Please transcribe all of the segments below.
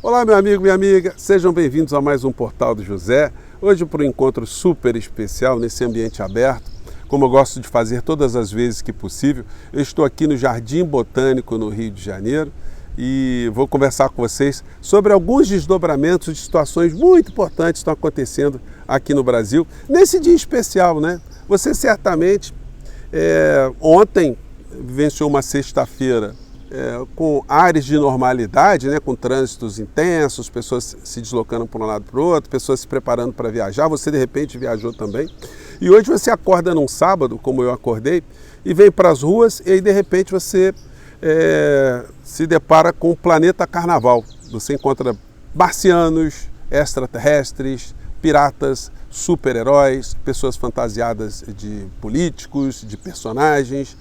Olá, meu amigo, minha amiga, sejam bem-vindos a mais um Portal do José. Hoje para um encontro super especial nesse ambiente aberto, como eu gosto de fazer todas as vezes que possível. Eu estou aqui no Jardim Botânico, no Rio de Janeiro, e vou conversar com vocês sobre alguns desdobramentos de situações muito importantes que estão acontecendo aqui no Brasil, nesse dia especial, né? Você certamente, ontem, vivenciou uma sexta-feira com ares de normalidade, né, com trânsitos intensos, pessoas se deslocando para um lado para o outro, pessoas se preparando para viajar, você de repente viajou também. E hoje você acorda num sábado, como eu acordei, e vem para as ruas e aí de repente você se depara com o planeta Carnaval. Você encontra marcianos, extraterrestres, piratas, super-heróis, pessoas fantasiadas de políticos, de personagens,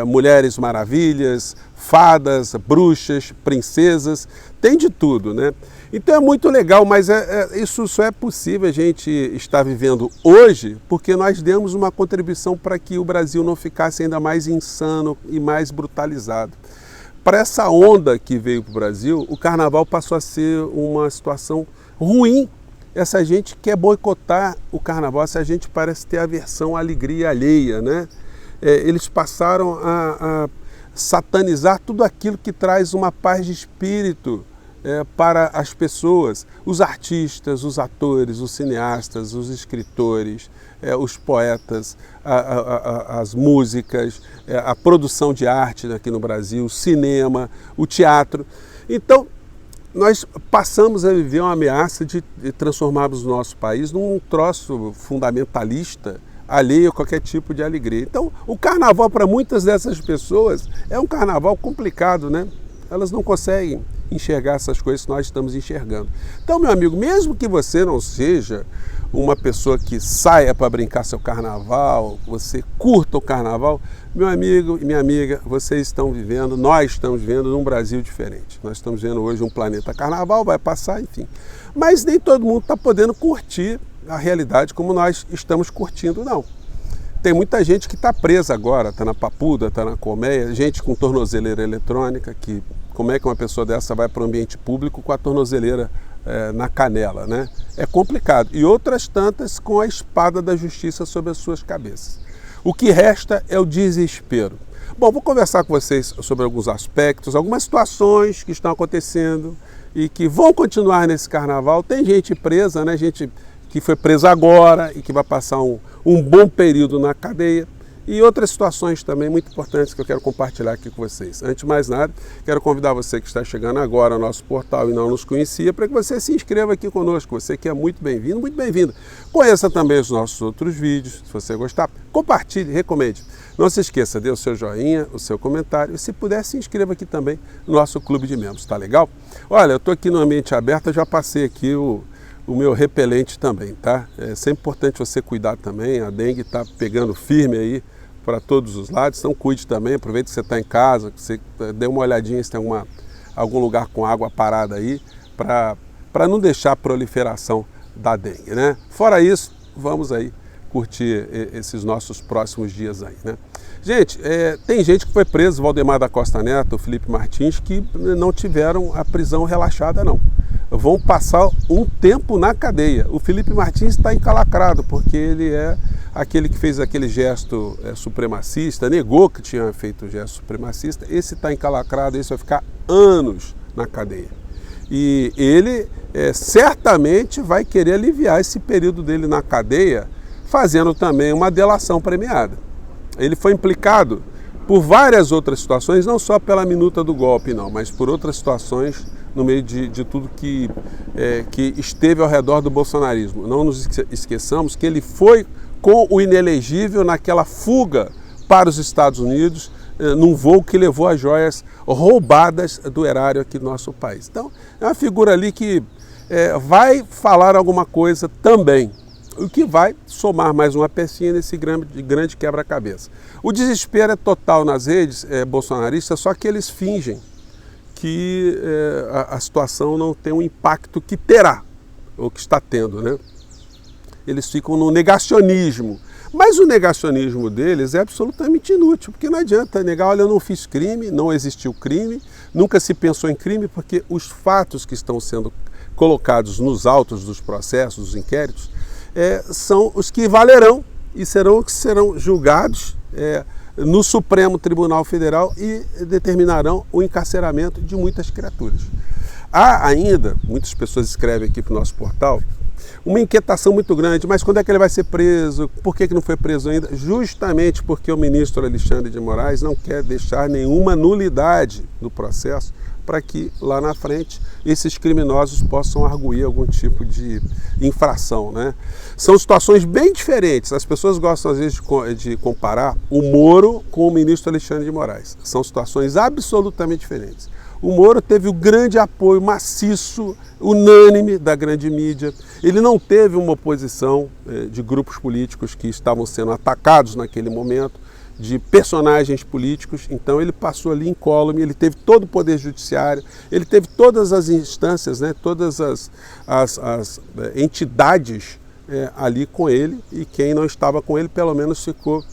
mulheres maravilhas, fadas, bruxas, princesas, tem de tudo, né? Então é muito legal, mas isso só é possível a gente estar vivendo hoje porque nós demos uma contribuição para que o Brasil não ficasse ainda mais insano e mais brutalizado. Para essa onda que veio para o Brasil, o Carnaval passou a ser uma situação ruim. Essa gente quer boicotar o Carnaval, essa gente parece ter aversão à alegria alheia, né? Eles passaram a satanizar tudo aquilo que traz uma paz de espírito para as pessoas, os artistas, os atores, os cineastas, os escritores, os poetas, as músicas, a produção de arte aqui no Brasil, o cinema, o teatro. Então, nós passamos a viver uma ameaça de transformarmos o nosso país num troço fundamentalista, alheio a qualquer tipo de alegria. Então, o carnaval para muitas dessas pessoas é um carnaval complicado, né? Elas não conseguem enxergar essas coisas que nós estamos enxergando. Então, meu amigo, mesmo que você não seja uma pessoa que saia para brincar seu carnaval, você curta o carnaval, meu amigo e minha amiga, vocês estão vivendo, nós estamos vivendo num Brasil diferente. Nós estamos vendo hoje um planeta carnaval, vai passar, enfim. Mas nem todo mundo está podendo curtir a realidade como nós estamos curtindo, não. Tem muita gente que está presa agora, está na papuda, está na colmeia, gente com tornozeleira eletrônica, que como é que uma pessoa dessa vai para o ambiente público com a tornozeleira na canela, né? É complicado. E outras tantas com a espada da justiça sobre as suas cabeças. O que resta é o desespero. Bom, vou conversar com vocês sobre alguns aspectos, algumas situações que estão acontecendo e que vão continuar nesse carnaval. Tem gente presa, né? Gente que foi presa agora e que vai passar um bom período na cadeia. E outras situações também muito importantes que eu quero compartilhar aqui com vocês. Antes de mais nada, quero convidar você que está chegando agora ao nosso portal e não nos conhecia, para que você se inscreva aqui conosco. Você que é muito bem-vindo, muito bem-vinda. Conheça também os nossos outros vídeos. Se você gostar, compartilhe, recomende. Não se esqueça, dê o seu joinha, o seu comentário e, se puder, se inscreva aqui também no nosso clube de membros. Tá legal? Olha, eu estou aqui no ambiente aberto, eu já passei aqui o meu repelente também, tá? É sempre importante você cuidar também, a dengue está pegando firme aí para todos os lados, então cuide também, aproveite que você está em casa, que você dê uma olhadinha se tem algum lugar com água parada aí, para não deixar a proliferação da dengue, né? Fora isso, vamos aí curtir esses nossos próximos dias aí, né? Gente, tem gente que foi preso, Valdemar da Costa Neto, Felipe Martins, que não tiveram a prisão relaxada, não. Vão passar um tempo na cadeia. O Felipe Martins está encalacrado, porque ele é aquele que fez aquele gesto supremacista, negou que tinha feito o gesto supremacista. Esse está encalacrado, esse vai ficar anos na cadeia. E ele certamente vai querer aliviar esse período dele na cadeia, fazendo também uma delação premiada. Ele foi implicado por várias outras situações, não só pela minuta do golpe, não, mas por outras situações no meio de tudo que esteve ao redor do bolsonarismo. Não nos esqueçamos que ele foi com o inelegível naquela fuga para os Estados Unidos, num voo que levou as joias roubadas do erário aqui do nosso país. Então, é uma figura ali que vai falar alguma coisa também, o que vai somar mais uma pecinha nesse grande quebra-cabeça. O desespero é total nas redes bolsonaristas, só que eles fingem que a situação não tem o impacto que terá, ou que está tendo, né? Eles ficam no negacionismo. Mas o negacionismo deles é absolutamente inútil, porque não adianta negar, olha, eu não fiz crime, não existiu crime, nunca se pensou em crime, porque os fatos que estão sendo colocados nos autos dos processos, dos inquéritos, são os que valerão e serão julgados no Supremo Tribunal Federal e determinarão o encarceramento de muitas criaturas. Há ainda, muitas pessoas escrevem aqui para o nosso portal, uma inquietação muito grande, mas quando é que ele vai ser preso? Por que não foi preso ainda? Justamente porque o ministro Alexandre de Moraes não quer deixar nenhuma nulidade no processo para que lá na frente esses criminosos possam arguir algum tipo de infração, né? São situações bem diferentes. As pessoas gostam às vezes de comparar o Moro com o ministro Alexandre de Moraes. São situações absolutamente diferentes. O Moro teve o grande apoio maciço, unânime da grande mídia. Ele não teve uma oposição de grupos políticos que estavam sendo atacados naquele momento, de personagens políticos. Então ele passou ali incólume, ele teve todo o poder judiciário, ele teve todas as instâncias, né, todas as entidades ali com ele, e quem não estava com ele pelo menos ficou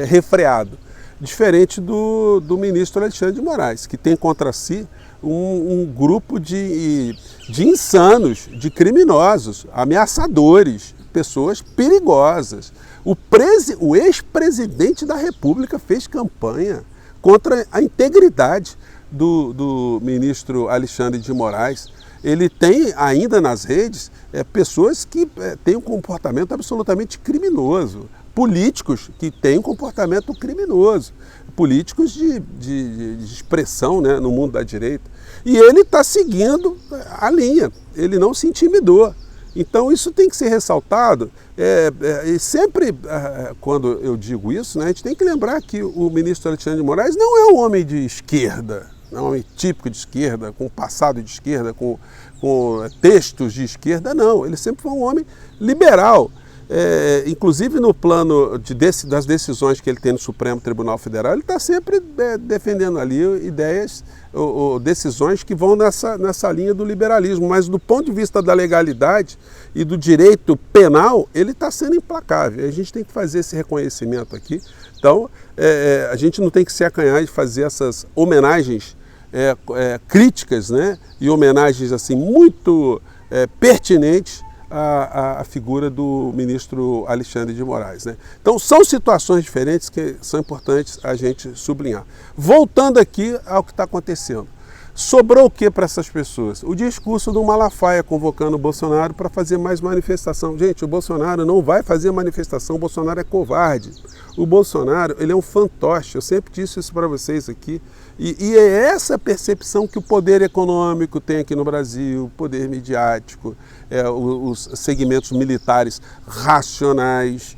refreado. Diferente do ministro Alexandre de Moraes, que tem contra si um grupo de insanos, de criminosos, ameaçadores, pessoas perigosas. O ex-presidente da República fez campanha contra a integridade do ministro Alexandre de Moraes. Ele tem ainda nas redes pessoas que têm um comportamento absolutamente criminoso, políticos que têm um comportamento criminoso, políticos de expressão, né, no mundo da direita. E ele está seguindo a linha, ele não se intimidou. Então isso tem que ser ressaltado, e sempre quando eu digo isso, né, a gente tem que lembrar que o ministro Alexandre de Moraes não é um homem de esquerda, não é um homem típico de esquerda, com passado de esquerda, com textos de esquerda, não. Ele sempre foi um homem liberal. Inclusive no plano das decisões que ele tem no Supremo Tribunal Federal, ele está sempre defendendo ali ideias ou decisões que vão nessa linha do liberalismo, mas do ponto de vista da legalidade e do direito penal, ele está sendo implacável. A gente tem que fazer esse reconhecimento aqui. Então, a gente não tem que se acanhar de fazer essas homenagens críticas, né? E homenagens assim muito pertinentes a figura do ministro Alexandre de Moraes, né? Então são situações diferentes que são importantes a gente sublinhar. Voltando aqui ao que está acontecendo. Sobrou o que para essas pessoas? O discurso do Malafaia convocando o Bolsonaro para fazer mais manifestação. Gente, o Bolsonaro não vai fazer manifestação, o Bolsonaro é covarde. O Bolsonaro, ele é um fantoche, eu sempre disse isso para vocês aqui. E é essa percepção que o poder econômico tem aqui no Brasil, o poder midiático, os segmentos militares racionais,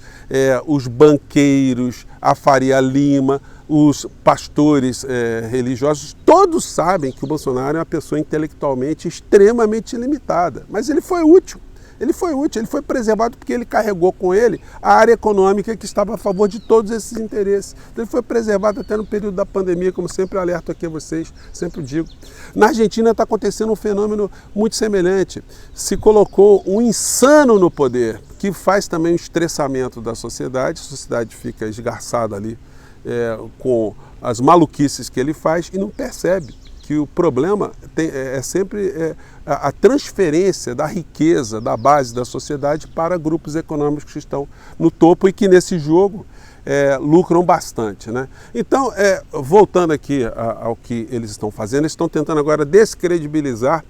os banqueiros, a Faria Lima, os pastores religiosos, todos sabem que o Bolsonaro é uma pessoa intelectualmente extremamente limitada, mas ele foi útil. Ele foi preservado porque ele carregou com ele a área econômica que estava a favor de todos esses interesses. Então, ele foi preservado até no período da pandemia, como sempre alerto aqui a vocês, sempre digo. Na Argentina está acontecendo um fenômeno muito semelhante. Se colocou um insano no poder, que faz também o estressamento da sociedade, a sociedade fica esgarçada ali com as maluquices que ele faz e não percebe que o problema é sempre a transferência da riqueza, da base da sociedade para grupos econômicos que estão no topo e que nesse jogo lucram bastante, né? Então, voltando aqui ao que eles estão fazendo, eles estão tentando agora descredibilizar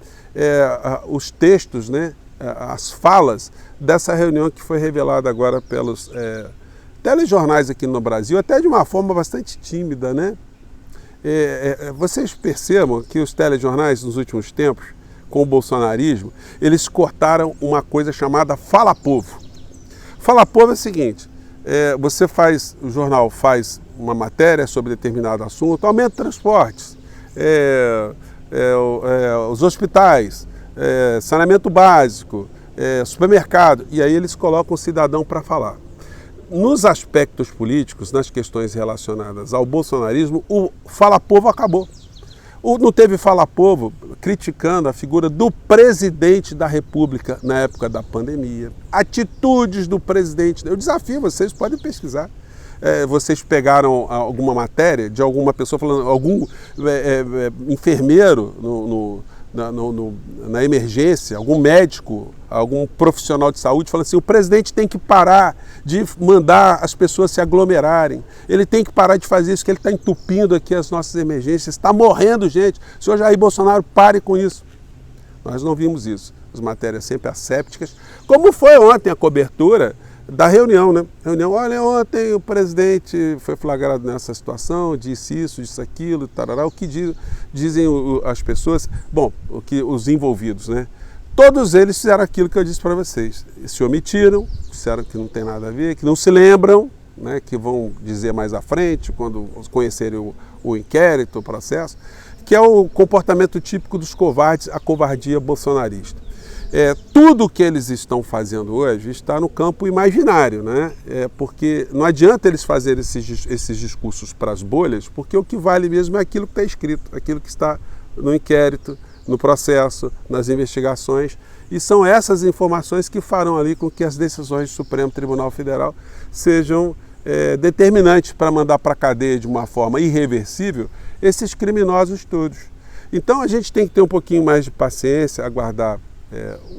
os textos, né, as falas dessa reunião que foi revelada agora pelos telejornais aqui no Brasil, até de uma forma bastante tímida, né? Vocês percebam que os telejornais nos últimos tempos, com o bolsonarismo, eles cortaram uma coisa chamada Fala Povo. Fala Povo é o seguinte, o jornal faz uma matéria sobre determinado assunto, aumenta transportes, os hospitais, saneamento básico, supermercado, e aí eles colocam o cidadão para falar. Nos aspectos políticos, nas questões relacionadas ao bolsonarismo, o Fala Povo acabou. Não teve Fala Povo criticando a figura do presidente da República na época da pandemia, atitudes do presidente. Eu desafio vocês, podem pesquisar. Vocês pegaram alguma matéria de alguma pessoa falando, algum enfermeiro na emergência, algum médico, algum profissional de saúde falando assim, o presidente tem que parar de mandar as pessoas se aglomerarem, ele tem que parar de fazer isso, que ele está entupindo aqui as nossas emergências, está morrendo gente, o senhor Jair Bolsonaro, pare com isso. Nós não vimos isso, as matérias sempre assépticas, como foi ontem a cobertura da reunião, né? Olha, ontem o presidente foi flagrado nessa situação, disse isso, disse aquilo, tarará, o que dizem as pessoas, bom, os envolvidos, né? Todos eles fizeram aquilo que eu disse para vocês, se omitiram, disseram que não tem nada a ver, que não se lembram, né? Que vão dizer mais à frente, quando conhecerem o inquérito, o processo, que é o comportamento típico dos covardes, a covardia bolsonarista. Tudo que eles estão fazendo hoje está no campo imaginário, né? Porque não adianta eles fazerem esses discursos para as bolhas, porque o que vale mesmo é aquilo que está escrito, aquilo que está no inquérito, no processo, nas investigações, e são essas informações que farão ali com que as decisões do Supremo Tribunal Federal sejam determinantes para mandar para a cadeia de uma forma irreversível esses criminosos todos. Então a gente tem que ter um pouquinho mais de paciência, aguardar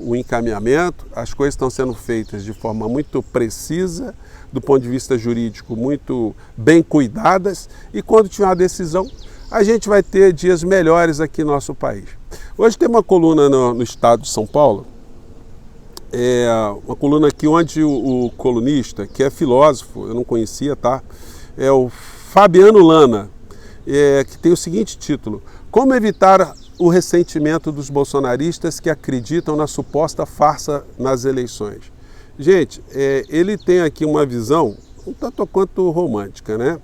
o encaminhamento, as coisas estão sendo feitas de forma muito precisa, do ponto de vista jurídico, muito bem cuidadas, e quando tiver uma decisão, a gente vai ter dias melhores aqui no nosso país. Hoje tem uma coluna no estado de São Paulo, uma coluna aqui onde o colunista, que é filósofo, eu não conhecia, tá? É o Fabiano Lana, que tem o seguinte título: Como evitar o ressentimento dos bolsonaristas que acreditam na suposta farsa nas eleições. Gente, ele tem aqui uma visão um tanto quanto romântica, né?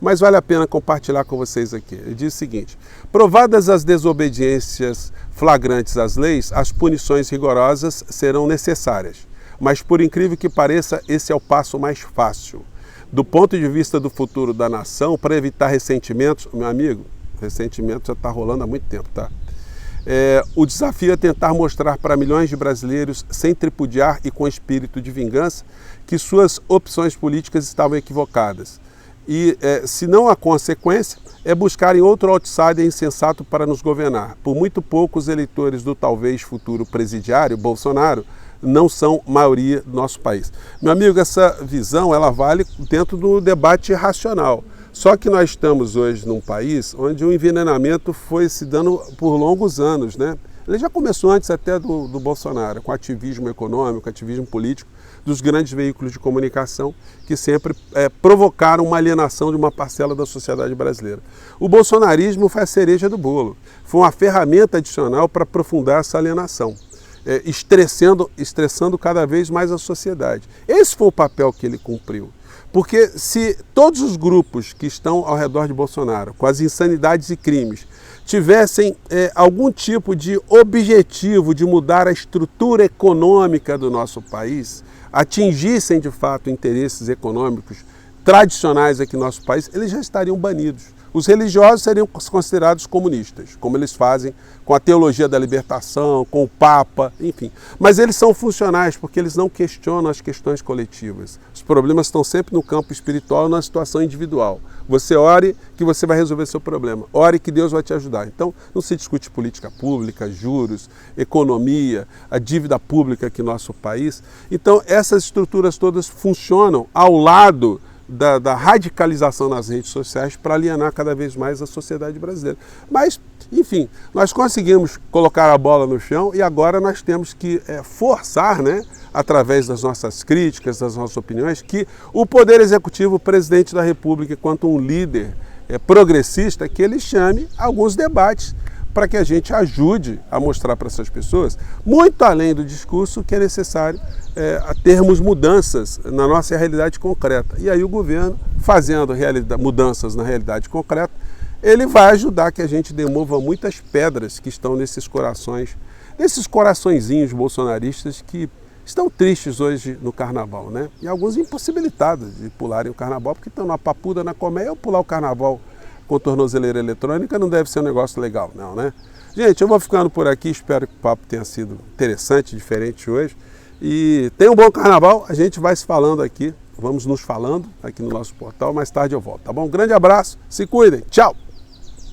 Mas vale a pena compartilhar com vocês aqui. Ele diz o seguinte: provadas as desobediências flagrantes às leis, as punições rigorosas serão necessárias. Mas, por incrível que pareça, esse é o passo mais fácil. Do ponto de vista do futuro da nação, para evitar ressentimentos, meu amigo, ressentimento já está rolando há muito tempo, tá? O desafio é tentar mostrar para milhões de brasileiros, sem tripudiar e com espírito de vingança, que suas opções políticas estavam equivocadas. E, se não há consequência, é buscarem outro outsider insensato para nos governar. Por muito pouco, os eleitores do talvez futuro presidiário, Bolsonaro, não são maioria do nosso país. Meu amigo, essa visão ela vale dentro do debate racional. Só que nós estamos hoje num país onde o envenenamento foi se dando por longos anos, né? Ele já começou antes até do Bolsonaro, com ativismo econômico, ativismo político, dos grandes veículos de comunicação que sempre provocaram uma alienação de uma parcela da sociedade brasileira. O bolsonarismo foi a cereja do bolo, foi uma ferramenta adicional para aprofundar essa alienação, estressando cada vez mais a sociedade. Esse foi o papel que ele cumpriu. Porque se todos os grupos que estão ao redor de Bolsonaro, com as insanidades e crimes, tivessem algum tipo de objetivo de mudar a estrutura econômica do nosso país, atingissem de fato interesses econômicos tradicionais aqui no nosso país, eles já estariam banidos. Os religiosos seriam considerados comunistas, como eles fazem com a teologia da libertação, com o Papa, enfim. Mas eles são funcionais porque eles não questionam as questões coletivas. Os problemas estão sempre no campo espiritual, na situação individual. Você ore que você vai resolver seu problema. Ore que Deus vai te ajudar. Então, não se discute política pública, juros, economia, a dívida pública aqui no nosso país. Então, essas estruturas todas funcionam ao lado da radicalização nas redes sociais para alienar cada vez mais a sociedade brasileira. Mas, enfim, nós conseguimos colocar a bola no chão e agora nós temos que forçar, né, através das nossas críticas, das nossas opiniões, que o Poder Executivo, o Presidente da República, enquanto um líder progressista, que ele chame alguns debates para que a gente ajude a mostrar para essas pessoas, muito além do discurso, que é necessário termos mudanças na nossa realidade concreta. E aí o governo, fazendo mudanças na realidade concreta, ele vai ajudar que a gente demova muitas pedras que estão nesses coraçõezinhos bolsonaristas que estão tristes hoje no carnaval, né? E alguns impossibilitados de pularem o carnaval porque estão na papuda, na colmeia, ou pular o carnaval com tornozeleira eletrônica não deve ser um negócio legal, não, né? Gente, eu vou ficando por aqui, espero que o papo tenha sido interessante, diferente hoje. E tenha um bom carnaval, a gente vai se falando aqui, vamos nos falando aqui no nosso portal, mais tarde eu volto, tá bom? Um grande abraço, se cuidem, tchau!